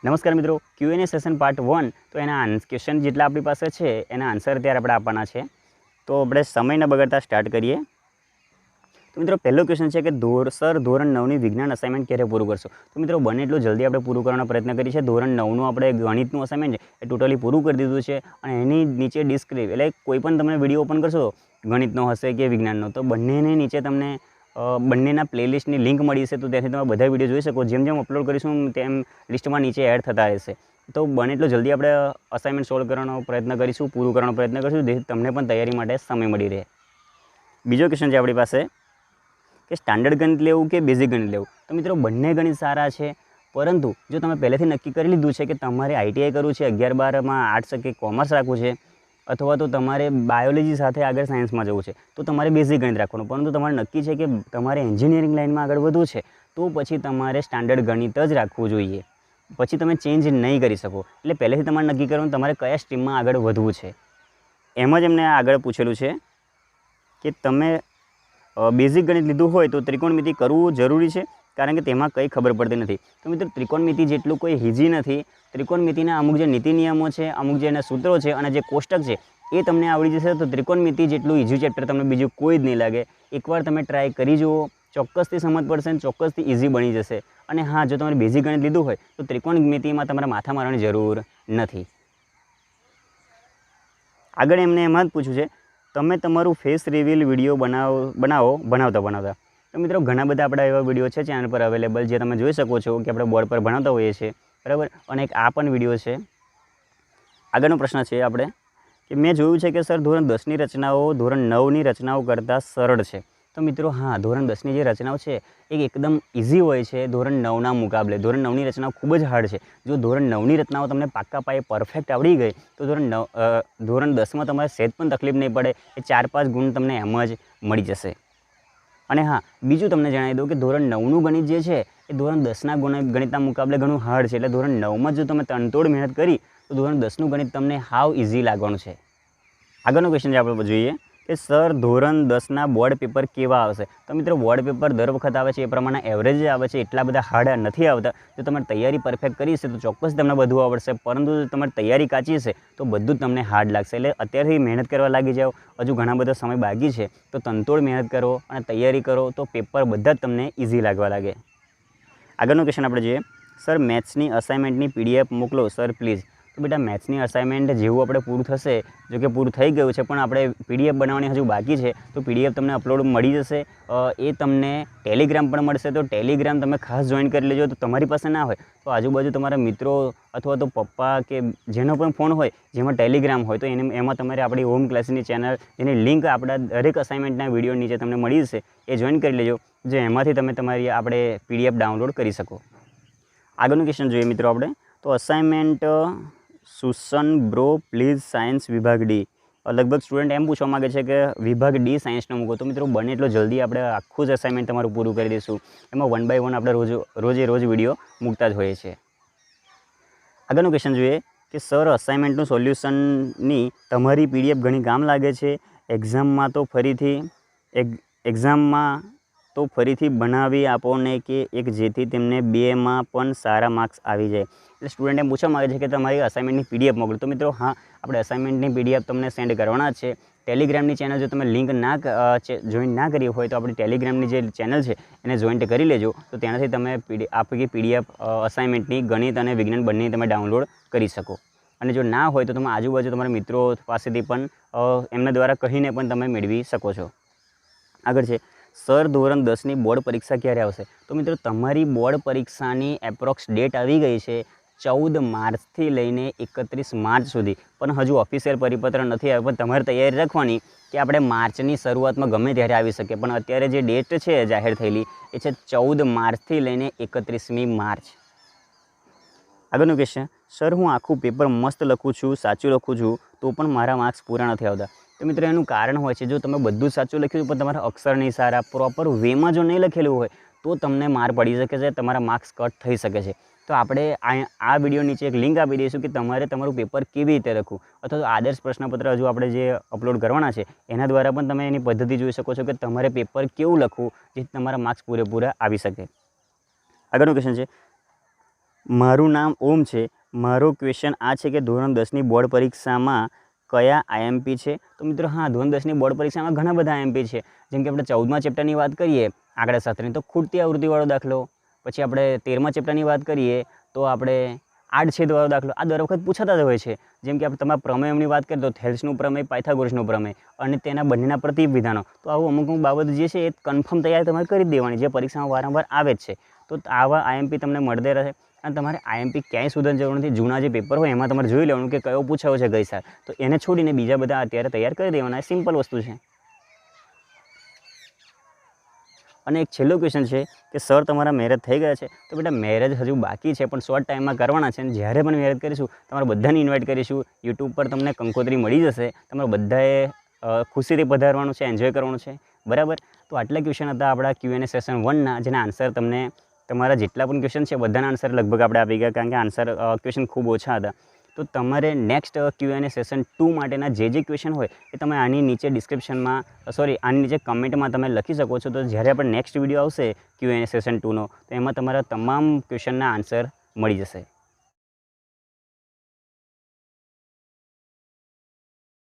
નમસ્કાર મિત્રો, Q&A session part 1 તો એના ક્વેશ્ચન જેટલા આપણી પાસે છે એના આન્સર ત્યારે આપણે આપવાના છે. તો આપણે સમય ન બગાડતા સ્ટાર્ટ કરીએ. તો મિત્રો પહેલો ક્વેશ્ચન છે કે ધોરણ 9ની વિજ્ઞાન અસાઇનમેન્ટ ક્યારે પૂરું કરશો? તો મિત્રો બને એટલું જલ્દી આપણે પૂરું કરવાનો પ્રયત્ન કરીએ છીએ. ધોરણ 9નું આપણે ગણિતનું અસાઇનમેન્ટ છે એ ટોટલી પૂરું કરી દીધું છે અને એની નીચે ડિસ્ક્રિપ્શન એટલે કોઈ પણ તમે વિડીયો ઓપન કરશો ગણિતનો હશે કે વિજ્ઞાનનો, તો બંનેની નીચે તમને બંનેના પ્લેલિસ્ટની લિંક મળી છે. તો ત્યાંથી તમે બધા વિડીયો જોઈ શકો. જેમ જેમ અપલોડ કરીશું તેમ લિસ્ટમાં નીચે એડ થતા રહેશે. તો બને એટલો જલ્દી આપણે અસાઇનમેન્ટ સોલ્વ કરવાનો પ્રયત્ન કરીશું, પૂરું કરવાનો પ્રયત્ન કરીશું, જેથી તમને પણ તૈયારી માટે સમય મળી રહે. બીજો ક્વેશ્ચન છે આપણી પાસે કે સ્ટાન્ડર્ડ ગણિત લેવું કે બેઝિક ગણિત લેવું? તો મિત્રો બંને ગણિત સારા છે, પરંતુ જો તમે પહેલેથી નક્કી કરી લીધું છે કે તમારે ITI કરવું છે, 11-12માં આર્ટ્સ કે કોમર્સ રાખવું છે, અથવા તો તમારે બાયોલોજી સાથે આગળ સાયન્સમાં જવું છે, તો તમારે બેઝિક ગણિત રાખવાનું. પરંતુ તમારે નક્કી છે કે તમારે એન્જિનિયરિંગ લાઇનમાં આગળ વધવું છે, તો પછી તમારે સ્ટાન્ડર્ડ ગણિત જ રાખવું જોઈએ. પછી તમે ચેન્જ નહીં કરી શકો. એટલે પહેલેથી તમારે નક્કી કરવાનું તમારે કયા સ્ટ્રીમમાં આગળ વધવું છે. એમ જ એમને આગળ પૂછેલું છે કે તમે બેઝિક ગણિત લીધું હોય તો ત્રિકોણમિતિ કરવું જરૂરી છે, કારણ કે તેમાં કંઈ ખબર પડતી નથી. તો મિત્રો ત્રિકોણમિતિ જેટલું કોઈ ઇઝી નથી. ત્રિકોણમિતિના અમુક જે નીતિ નિયમો છે, અમુક જે એના સૂત્રો છે અને જે કોષ્ટક છે એ તમને આવડી જશે. તો ત્રિકોણમિતિ જેટલું ઇઝી ચેપ્ટર તમને બીજું કોઈ જ નહીં લાગે. એકવાર તમે ટ્રાય કરી જુઓ, ચોક્કસથી સમજ પડશે અને ચોક્કસથી ઇઝી બની જશે. અને હા, જો તમારે બેઝિક ગણિત લીધું હોય તો ત્રિકોણમિતિમાં તમારે માથા મારવાની જરૂર નથી. આગળ એમને એમાં જ પૂછ્યું છે તમે તમારું ફેસ રિવીલ વિડીયો બનાવતા. તો મિત્રો ઘણા બધા આપણા એવા વિડીયો છે ચેનલ પર અવેલેબલ, જે તમે જોઈ શકો છો કે આપણે બોર્ડ પર ભણાવતા હોઈએ છીએ, બરાબર. અને એક આ પણ વિડીયો છે. આગળનો પ્રશ્ન છે આપણે કે મેં જોયું છે કે સર ધોરણ 10ની રચનાઓ ધોરણ 9ની રચનાઓ કરતાં સરળ છે. તો મિત્રો હા, ધોરણ 10ની જે રચનાઓ છે એ એકદમ ઇઝી હોય છે ધોરણ 9ના મુકાબલે. ધોરણ 9ની રચનાઓ ખૂબ જ હાર્ડ છે. જો ધોરણ 9ની રચનાઓ તમને પાક્કા પાયે પરફેક્ટ આવડી ગઈ તો ધોરણ 10માં તમારે સહેજ પણ તકલીફ નહીં પડે. એ 4-5 ગુણ તમને એમ જ મળી જશે. અને હા, બીજું તમને જણાવી દઉં કે ધોરણ 9નું ગણિત જે છે એ ધોરણ 10ના ગણિતના મુકાબલે ઘણું હાર્ડ છે. એટલે ધોરણ 9માં જો તમે તનતોડ મહેનત કરી તો ધોરણ 10નું ગણિત તમને હાવ ઇઝી લાગવાનું છે. આગળનો ક્વેશ્ચન જે આપણે જોઈએ કે સર ધોરણ 10ના બોર્ડ પેપર કેવા આવશે? તો મિત્રો બોર્ડ પેપર દર વખત આવે છે એ પ્રમાણે એવરેજ આવે છે, એટલા બધા હાર્ડ નથી આવતા. જો તમારે તૈયારી પરફેક્ટ કરી છે તો ચોક્કસ તમને બધું આવડશે, પરંતુ જો તમારી તૈયારી કાચી છે તો બધું જ તમને હાર્ડ લાગશે. એટલે અત્યારથી મહેનત કરવા લાગી જાઓ. હજુ ઘણા બધા સમય બાકી છે, તો તનતોડ મહેનત કરો અને તૈયારી કરો તો પેપર બધા જ તમને ઇઝી લાગવા લાગે. આગળનો ક્વેશ્ચન આપણે જોઈએ સર મેથ્સની અસાઇનમેન્ટની PDF મોકલો સર પ્લીઝ. તો બેટા મેથ્સની અસાઇનમેન્ટ જેવું આપણે પૂરું થશે, જો કે પૂરું થઈ ગયું છે, પણ આપણે PDF બનાવવાની હજુ બાકી છે. તો PDF તમને અપલોડ મળી જશે. એ તમને ટેલિગ્રામ પણ મળશે. તો ટેલિગ્રામ તમે ખાસ જોઈન કરી લેજો. તો તમારી પાસે ના હોય તો આજુબાજુ તમારા મિત્રો અથવા તો પપ્પા કે જેનો પણ ફોન હોય જેમાં ટેલિગ્રામ હોય, તો એમાં તમારે આપણી હોમ ક્લાસની ચેનલ જેની લિંક આપણા દરેક અસાઇનમેન્ટના વિડીયો નીચે તમને મળી જશે. એ જોઈન કરી લેજો, જો એમાંથી તમે તમારી આપણે PDF ડાઉનલોડ કરી શકો. આગળનું ક્વેશ્ચન જોઈએ મિત્રો આપણે. તો અસાઇનમેન્ટ સુશન બ્રો પ્લીઝ સાયન્સ વિભાગ ડી. લગભગ સ્ટુડન્ટ એમ પૂછવા માગે છે કે વિભાગ ડી સાયન્સનો મૂકો. તો મિત્રો બને એટલો જલ્દી આપણે આખું જ અસાઇનમેન્ટ તમારું પૂરું કરી દઈશું. એમાં 1 by 1 આપણે રોજ વિડીયો મૂકતા જ હોઈએ છીએ. આગળનું ક્વેશ્ચન જોઈએ કે સર અસાઇનમેન્ટનું સોલ્યુશનની તમારી PDF ઘણી કામ લાગે છે. એક્ઝામમાં તો ફરીથી બનાવી આપો ને કે એક, જેથી તેમને 2માં પણ સારા માર્ક્સ આવી જાય. એટલે સ્ટુડન્ટ એમ પૂછવા માગે છે કે તમારી અસાઇનમેન્ટની PDF મોકલો. તો મિત્રો હા, આપણે અસાઇનમેન્ટની PDF તમને સેન્ડ કરવાના જ છે. ટેલિગ્રામની ચેનલ જો તમે લિંક જોઈન ના કરી હોય તો આપણી ટેલિગ્રામની જે ચેનલ છે એને જોઈન્ટ કરી લેજો. તો તેનાથી તમે આપણી PDF અસાઇનમેન્ટની ગણિત અને વિજ્ઞાન બંને તમે ડાઉનલોડ કરી શકો. અને જો ના હોય તો તમે આજુબાજુ તમારા મિત્રો પાસેથી પણ એમના દ્વારા કહીને પણ તમે મેળવી શકો છો. આગળ છે સર ધોરણ 10ની બોર્ડ પરીક્ષા ક્યારે આવશે? તો મિત્રો તમારી બોર્ડ પરીક્ષાની એપ્રોક્સ ડેટ આવી ગઈ છે 14 માર્ચથી લઈને 31 માર્ચ સુધી. પણ હજુ ઓફિશિયલ પરિપત્ર નથી આવ્યો. પણ તમારે તૈયારી રાખવાની કે આપણે માર્ચની શરૂઆતમાં ગમે ત્યારે આવી શકે. પણ અત્યારે જે ડેટ છે જાહેર થયેલી એ છે 14 માર્ચથી લઈને 31મી માર્ચ. આગળનું ક્વેશ્ચન સર હું આખું પેપર મસ્ત લખું છું, સાચું લખું છું, તો પણ મારા માર્ક્સ પૂરા નથી આવતા. તો મિત્રો એનું કારણ હોય છે, જો તમે બધું જ સાચું લખ્યું પણ તમારા અક્ષર નહીં સારા, પ્રોપર વેમાં જો નહીં લખેલું હોય તો તમને માર પડી શકે છે, તમારા માર્ક્સ કટ થઈ શકે છે. તો આપણે આ વિડીયો નીચે એક લિંક આપી દઈશું કે તમારે તમારું પેપર કેવી રીતે લખવું, અથવા તો આદર્શ પ્રશ્નપત્ર હજુ આપણે જે અપલોડ કરવાના છે એના દ્વારા પણ તમે એની પદ્ધતિ જોઈ શકો છો કે તમારે પેપર કેવું લખવું જેથી તમારા માર્ક્સ પૂરેપૂરા આવી શકે. આગળનો ક્વેશ્ચન છે મારું નામ ઓમ છે. મારો ક્વેશ્ચન આ છે કે ધોરણ 10ની બોર્ડ પરીક્ષામાં કયા આઈએમપી છે? તો મિત્રો હા, ધોરણ 10ની બોર્ડ પરીક્ષામાં ઘણા બધા આઈએમપી છે. જેમ કે આપણે 14મા ચેપ્ટરની વાત કરીએ આંકડાશાસ્ત્રની તો ખૂટતી આવૃત્તિવાળો દાખલો, પછી આપણે 13મા ચેપ્ટરની વાત કરીએ તો આપણે આડછેદવાળો દાખલો આ દર વખત પૂછાતા જ હોય છે. જેમ કે આપણે તમારા પ્રમેયની વાત કરીએ તો થેલ્સનું પ્રમેય, પાયથાગોરસનું પ્રમેય અને તેના બંનેના પ્રતિપ વિધાનો. તો આવું અમુક બાબત જે છે એ કન્ફર્મ તૈયાર તમારે કરી જ દેવાની, જે પરીક્ષામાં વારંવાર આવે જ છે. તો આવા આઈએમપી તમને મળતે રહે અને તમારે આઈએમપી ક્યાંય શોધવાની જરૂર નથી. જૂના જે પેપર હોય એમાં તમારે જોઈ લેવાનું કે કયો પૂછાયો છે ગઈ સાલ, તો એને છોડીને બીજા બધા અત્યારે તૈયાર કરી દેવાના. સિમ્પલ વસ્તુ છે. અને એક છેલ્લો ક્વેશ્ચન છે કે સર તમારા મેરેજ થઈ ગયા છે? તો બેટા મેરેજ હજુ બાકી છે, પણ શોર્ટ ટાઈમમાં કરવાના છે. અને જ્યારે પણ મેરેજ કરીશું તમારે બધાને ઇન્વાઇટ કરીશું. યુટ્યુબ પર તમને કંકોત્રી મળી જશે. તમારે બધાએ ખુશીથી પધારવાનું છે, એન્જોય કરવાનું છે, બરાબર. તો આટલા ક્વેશ્ચન હતા આપણા Q&A સેશન 1ના, જેના આન્સર તમને તમારા જેટલા પણ ક્વેશ્ચન છે બધાના આન્સર લગભગ આપણે આપી ગયા, કારણ કે આન્સર ક્વેશ્ચન ખૂબ ઓછા હતા. તો તમારે નેક્સ્ટ Q&A સેશન 2 માટેના જે ક્વેશ્ચન હોય એ તમે આની નીચે ડિસ્ક્રિપ્શનમાં આની નીચે કમેન્ટમાં તમે લખી શકો છો. તો જ્યારે આપણે નેક્સ્ટ વિડીયો આવશે Q&A સેશન 2નો તો એમાં તમારા તમામ ક્વેશ્ચનના આન્સર મળી જશે.